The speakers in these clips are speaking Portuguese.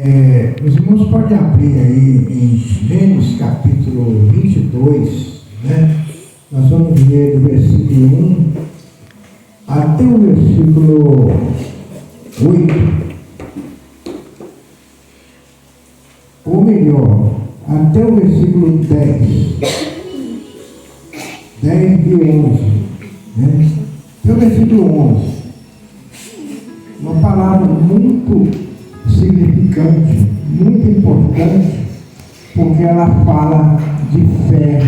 Os irmãos podem abrir aí em Gênesis capítulo 22, né? Nós vamos ler do versículo 1 até o versículo 8. Ou melhor, até o versículo 10 e 11, né? Até o versículo 11. Uma palavra muito significante, muito importante, porque ela fala de fé,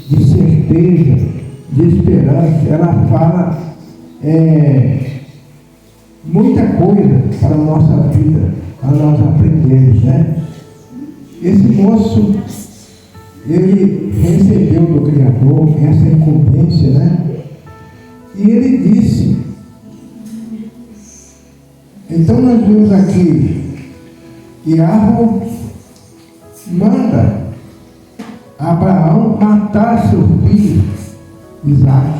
de certeza, de esperança. Ela fala muita coisa para a nossa vida, para nós aprendermos, né? Esse moço, ele recebeu do Criador essa incumbência, né? E ele disse. Então nós vimos aqui que Yahvé manda Abraão matar seu filho Isaac.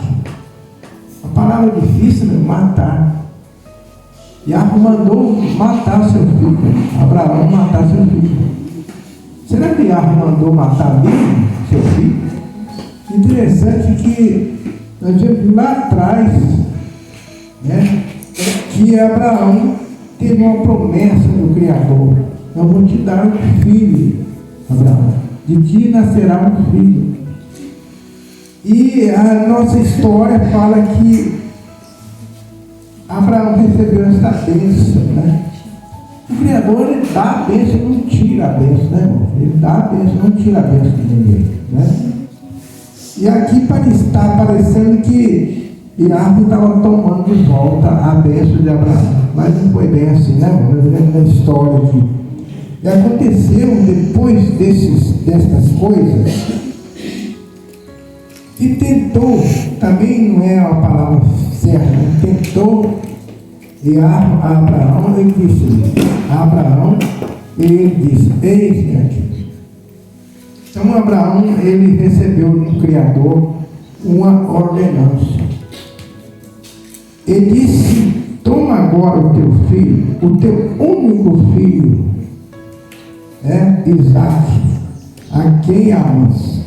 A palavra difícil é matar. Yahvé mandou matar seu filho, Abraão matar seu filho. Será que Yahvé mandou matar mesmo seu filho? Interessante que nós vimos lá atrás, né, que Abraão teve uma promessa do Criador: eu vou te dar um filho, Abraão, de ti nascerá um filho. E a nossa história fala que Abraão recebeu essa bênção, né? O Criador, ele dá a bênção e não tira a bênção, né, irmão? Ele dá a bênção e não tira a bênção de ninguém, né? E aqui está parecendo que Yahvé estava tomando de volta a bênção de Abraão. Mas não foi bem assim, né? Nós vemos a história aqui. E aconteceu, depois dessas coisas, que tentou, também não é a palavra certa, tentou Abraão, ele disse, Abraão, ele disse, eis-me aqui. Então Abraão, ele recebeu do Criador uma ordenança. Ele disse: toma agora o teu filho, o teu único filho, Isaac, a quem amas,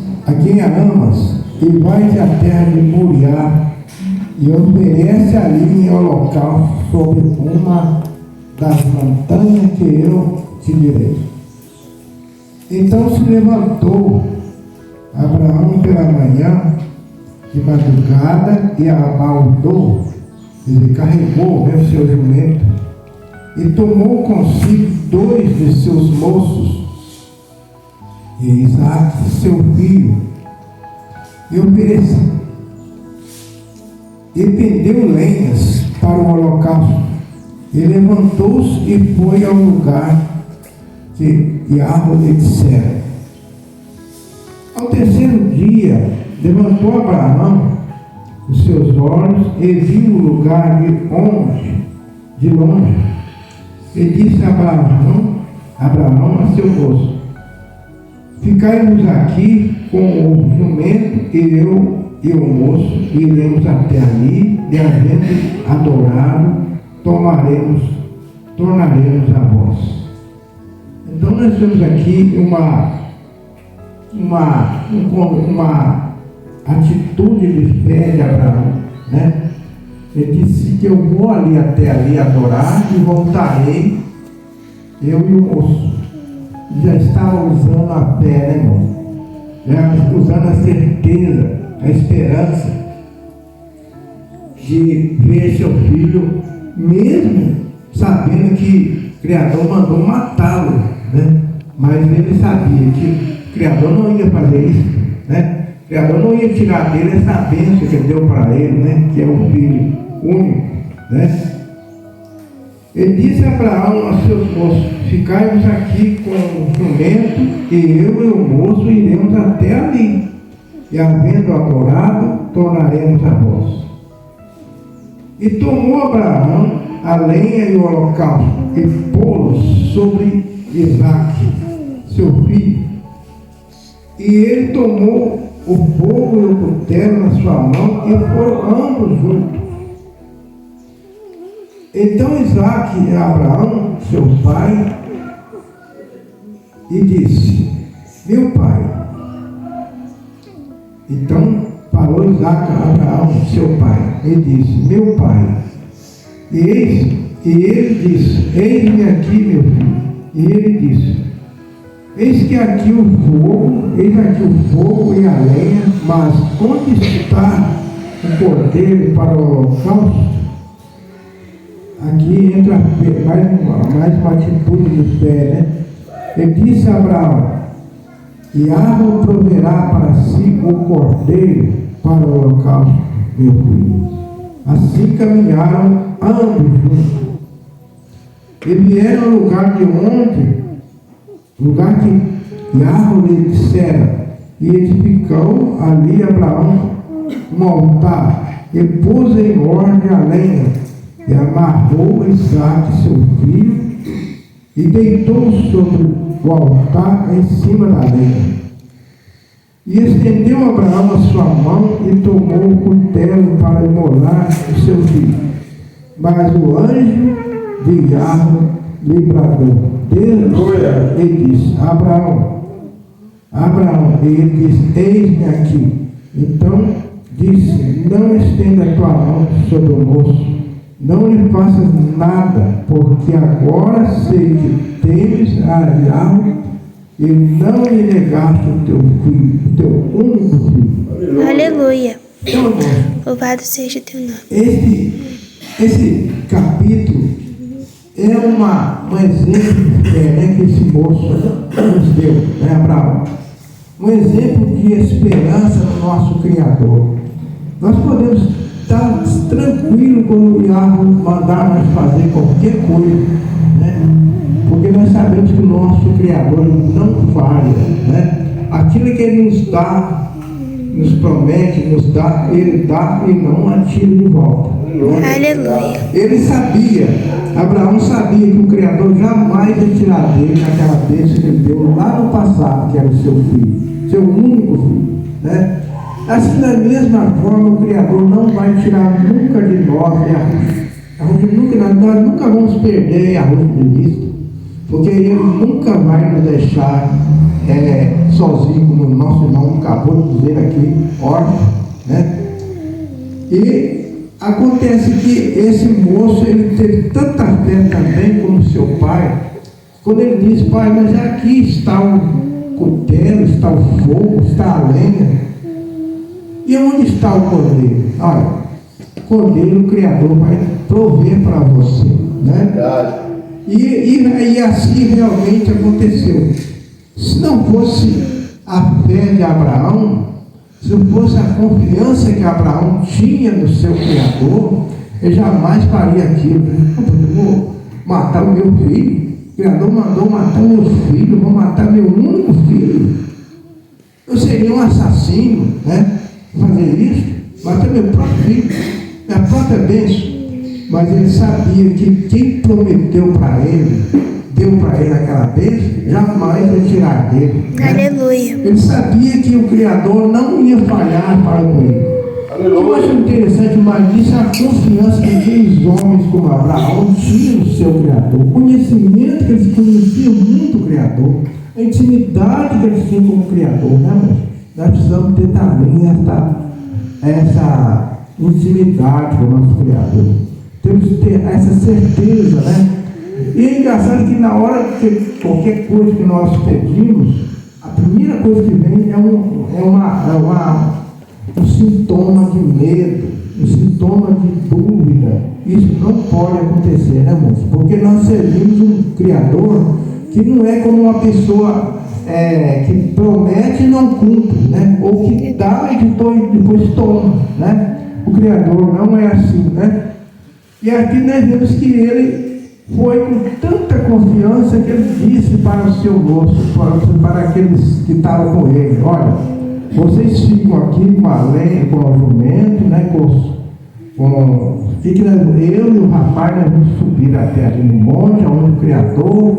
e vai-te à terra de Moriá, e oferece ali em holocausto sobre uma das montanhas que eu te direi. Então se levantou Abraão pela manhã, de madrugada, e abaldou. Ele carregou o seu jumento e tomou consigo 2 de seus moços, e Isaac, seu filho, e ofereceu, e pendeu lenhas para o holocausto. E levantou-se e foi ao lugar que Yahvé lhe dissera. Ao terceiro dia, levantou Abraão os seus olhos e viu o lugar de longe. E disse a Abraão a seu moço: ficai-vos aqui com o jumento, e eu e o moço iremos até ali, e havendo adorado, tornaremos a vós. Então nós temos aqui uma atitude de fé de Abraão, né? Ele disse que eu vou até ali adorar e voltarei, eu e o moço. Já estava usando a fé, né, irmão? Já usando a certeza, a esperança de ver seu filho, mesmo sabendo que o Criador mandou matá-lo, né? Mas ele sabia que o Criador não ia fazer isso, né? O Criador não ia tirar dele essa bênção que deu para ele, né? Que é o filho único, né? Ele disse a Abraão a seus moços: ficai-vos aqui com o jumento, e eu e o moço iremos até ali, e havendo adorado, tornaremos a vós. E tomou Abraão a lenha e o holocausto, e pô-los sobre Isaac, seu filho. E ele tomou o fogo e o cutelo na sua mão, e foram ambos juntos. Então Isaac e Abraão, seu pai, e disse: meu pai. Então falou Isaac a Abraão, seu pai, e disse: meu pai. E ele disse: eis-me aqui, meu filho. E ele disse: eis aqui o fogo e a lenha, mas onde está o cordeiro para o holocausto? Aqui entra mais uma atitude de fé, né? Ele disse a Abraão: Yahvé proverá para si o cordeiro para o holocausto, meu filho. Assim caminharam ambos juntos. E vieram ao lugar que Yahvé lhe dissera, e edificou ali Abraão um altar, e pôs em ordem a lenha, e amarrou Isaque, seu filho, e deitou sobre o altar em cima da lenha. E estendeu Abraão a sua mão e tomou o cutelo para imolar o seu filho. Mas o anjo de Yahvé lhe bradou: Deus, e disse: Abraão, e ele disse: eis-me aqui. Então disse: não estenda a tua mão sobre o moço, não lhe faças nada, porque agora sei que temes a Yahvé e não lhe negaste o teu filho, o teu único filho. Aleluia. Então, irmão, Louvado seja teu nome. Esse capítulo é um exemplo de fé, né, que esse moço nos deu, né, Abraão? Um exemplo de esperança no nosso Criador. Nós podemos estar tranquilos quando o Yahvé mandar nós fazer qualquer coisa, né? Porque nós sabemos que o nosso Criador não falha, né? Aquilo que Ele nos dá, nos promete, nos dá, Ele dá e não atira de volta. Aleluia. Ele sabia, Abraão sabia que o Criador jamais ia tirar dele aquela bênção que Ele deu lá no passado, que era o seu filho, seu único filho, né? Assim, da mesma forma, o Criador não vai tirar nunca de nós nós nunca vamos perder a luz de vista, porque Ele nunca vai nos deixar sozinho, como o nosso irmão acabou de dizer aqui, órfão, né? E acontece que esse moço, ele teve tanta fé também como seu pai, quando ele disse: pai, mas aqui está o cutelo, está o fogo, está a lenha, e onde está o cordeiro? Olha, o cordeiro, o Criador vai prover para você, né? E assim realmente aconteceu. Se não fosse a fé de Abraão, se não fosse a confiança que Abraão tinha no seu Criador, ele jamais faria aquilo. Eu vou matar o meu filho. O Criador mandou matar o meu filho, vou matar meu único filho. Eu seria um assassino, né? Fazer isso, matar meu próprio filho, minha própria bênção. Mas ele sabia que quem prometeu para ele, deu para ele aquela bênção, jamais ia tirar dele, né? Aleluia. Ele sabia que o Criador não ia falhar para com ele. Eu acho interessante, mas isso é a confiança que aqueles homens como Abraão tinham no seu Criador, o conhecimento que eles conheciam muito o Criador, a intimidade que eles tinham com o Criador, né, irmão? Nós precisamos ter também essa intimidade com o nosso Criador. Temos que ter essa certeza, né? E é engraçado que na hora que qualquer coisa que nós pedimos, a primeira coisa que vem é um sintoma de medo, um sintoma de dúvida. Isso não pode acontecer, né, irmãos? Porque nós servimos um Criador que não é como uma pessoa que promete e não cumpre, né? Ou que dá e depois toma, né? O Criador não é assim, né? E aqui nós vemos que ele foi com tanta confiança que ele disse para o seu moço, para aqueles que estavam com ele: olha, vocês ficam aqui com a lenha, com o jumento, né? Eu e o rapaz, nós vamos subir até ali no monte, onde o Criador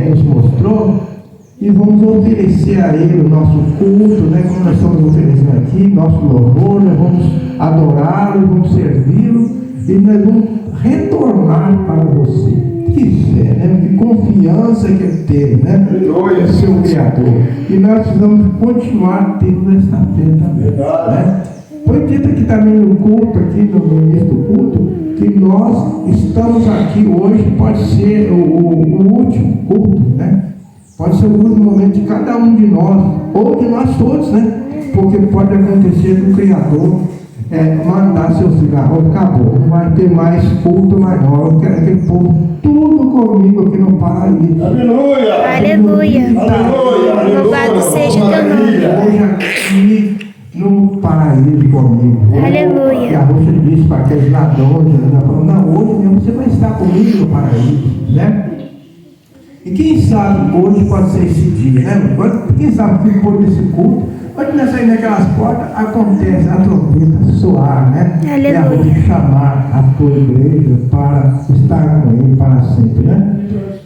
nos mostrou, e vamos oferecer a Ele o nosso culto, né? Como nós estamos oferecendo aqui, nosso louvor, nós vamos adorá-lo, vamos servi-lo, e nós vamos retornar para você. quiser, né? Que confiança que ele teve, né? Aleluia. No seu Criador. E nós precisamos continuar tendo essa fé também. Né? Foi dito aqui também no culto, aqui no início do culto, que nós estamos aqui hoje, pode ser o último culto, né? Pode ser o último momento de cada um de nós, ou de nós todos, né? Porque pode acontecer que o Criador mandar seu filho, acabou, não vai ter mais culto maior, eu quero aquele povo tudo comigo aqui no paraíso. Aleluia. Aleluia. Aleluia. Louvado seja teu nome. Hoje aqui no paraíso comigo. Aleluia. E a Rússia disse para aqueles ladrões, ela falou, não, hoje mesmo você vai estar comigo no paraíso, né? E quem sabe hoje pode ser esse dia, né? Quem sabe que depois desse culto, quando nós saímos daquelas portas, acontece a trombeta soar, né? Aleluia. E a Rússia chamar a tua igreja para estar com ele para sempre, né?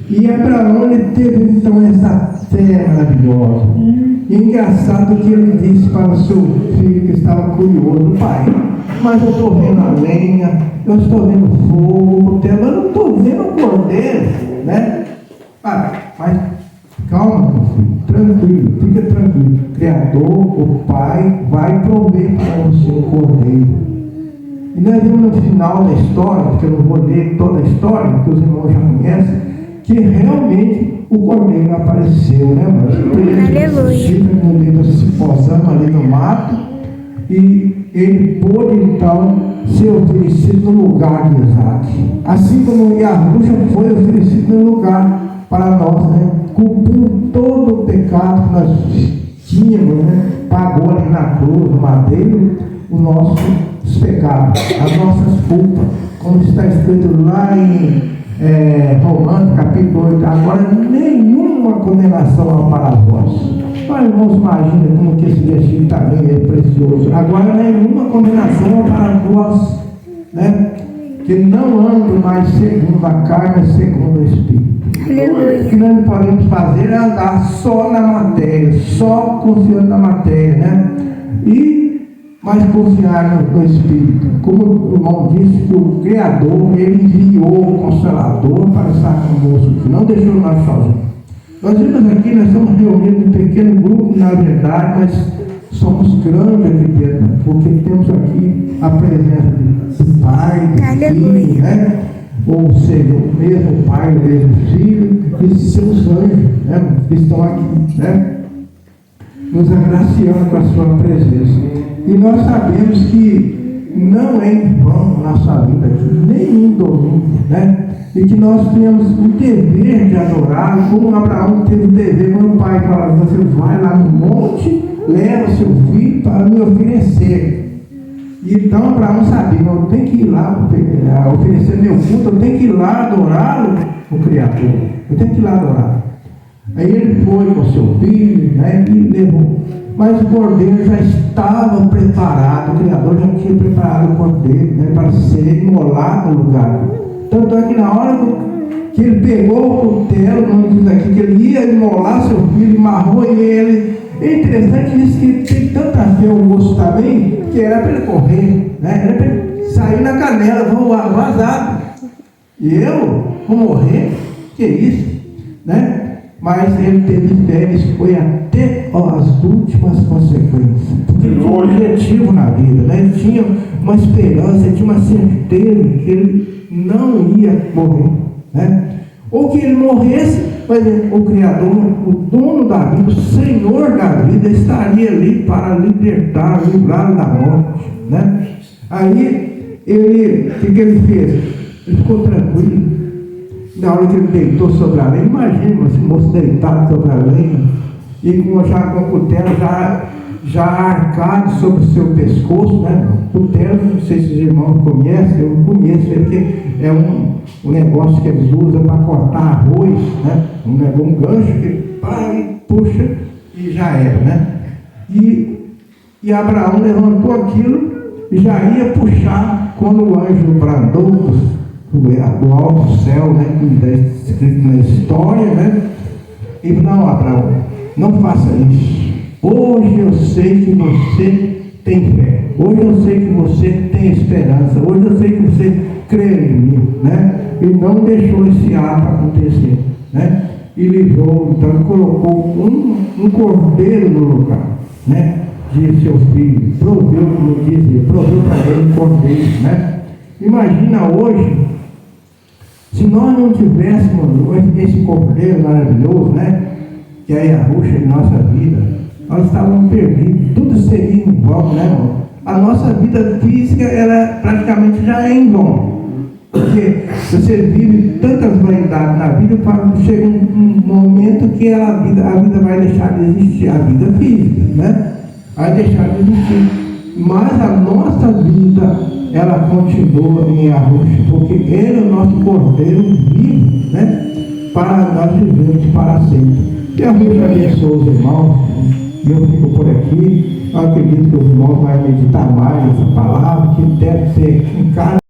E Abraão, ele teve então essa fé maravilhosa. E engraçado que ele disse para o seu filho que estava curioso, pai, mas eu estou vendo a lenha, eu estou vendo fogo, eu não estou vendo o cordeiro, né? Mas calma, meu filho, tranquilo, fica tranquilo. O Criador, o Pai, vai prover para você o cordeiro. E nós vimos no final da história, porque eu não vou ler toda a história, que os irmãos já conhecem, que realmente o cordeiro apareceu, né, mas ele se posando ali no mato, e ele pôde então ser oferecido no lugar de Isaac. Assim como Yahusha foi oferecido no lugar para nós, né? Cumpriu todo o pecado que nós tínhamos, né? Pagou ali na cruz, no madeiro, os nossos pecados, as nossas culpas, como está escrito lá em Romanos capítulo 8, agora nenhuma condenação há para vós. Mas irmãos, imagina como que esse versículo também é precioso. Agora nenhuma condenação há para vós, né? Que não ando mais segundo a carne, mas segundo o Espírito. Aleluia. O que nós não podemos fazer é andar só na matéria, só confiando na matéria, né? Mas confiar no Espírito. Como o irmão disse, que o Criador, ele enviou o Consolador para estar conosco, não deixou nós sozinhos. Nós vimos aqui, nós estamos reunidos em um pequeno grupo, na verdade, mas somos grandes aqui dentro, porque temos aqui a presença do Pai, do Filho, né? Ou seja, o mesmo Pai, o mesmo Filho, e seus anjos, né? Que estão aqui, né? Nos agraciando com a sua presença. E nós sabemos que não é em vão nossa vida aqui, nenhum domingo, né? E que nós temos o dever de adorar, como Abraão teve o dever, quando o pai fala, você vai lá no monte, leva seu filho para me oferecer. E então Abraão sabia, eu tenho que ir lá oferecer meu culto, eu tenho que ir lá adorar o Criador, eu tenho que ir lá adorar. Aí ele foi com seu filho, né, e levou. Mas o cordeiro já estava preparado, o Criador já tinha preparado o cordeiro, né, para ser imolado no lugar. Tanto é que na hora que ele pegou o cutelo, como diz aqui, que ele ia imolar seu filho, amarrou ele. É interessante isso, que tem tanta fé o moço também, que era para ele correr, né, era para ele sair na canela, vou vazado. E eu vou morrer? Que isso? Né? Mas ele teve fé, ele foi até as últimas consequências. Porque ele tinha um objetivo na vida, né? Ele tinha uma esperança, ele tinha uma certeza que ele não ia morrer, né? Ou que ele morresse, mas o Criador, o dono da vida, o Senhor da vida, estaria ali para libertar, livrar da morte, né? Aí, o que ele fez? Ele ficou tranquilo. Na hora que ele deitou sobre a lenha, imagina esse moço deitado sobre a lenha e já com o cutelo já arcado sobre o seu pescoço, né? O cutelo, não sei se os irmãos conhecem, eu conheço ele, que é um negócio que eles usam para cortar arroz, né? Um gancho que puxa e já era, né? E Abraão levantou aquilo e já ia puxar quando o anjo brandou do alto céu, né, que está escrito na história, né? E não, Abraão, não faça isso. Hoje eu sei que você tem fé. Hoje eu sei que você tem esperança. Hoje eu sei que você crê em mim, né? Ele não deixou esse ato acontecer, né? E livrou, então ele colocou um cordeiro no lugar, né? De seu filho, proveu, como dizia, proveu para ele um cordeiro, né? Imagina hoje, se nós não tivéssemos esse cordeiro maravilhoso, né? Que é a rocha de nossa vida, nós estávamos perdidos, tudo seria em vão, né, irmão? A nossa vida física, ela praticamente já é em vão. Porque você vive tantas vaidades na vida, chega um momento que a vida vai deixar de existir, a vida física, né? Vai deixar de existir. Mas a nossa vida, ela continua em arroxo, porque Ele é o nosso cordeiro vivo, né? Para nós vivermos para sempre. E a Deus abençoe os irmãos. E eu fico por aqui. Eu acredito que os irmãos vão meditar mais nessa palavra, que deve ser em cada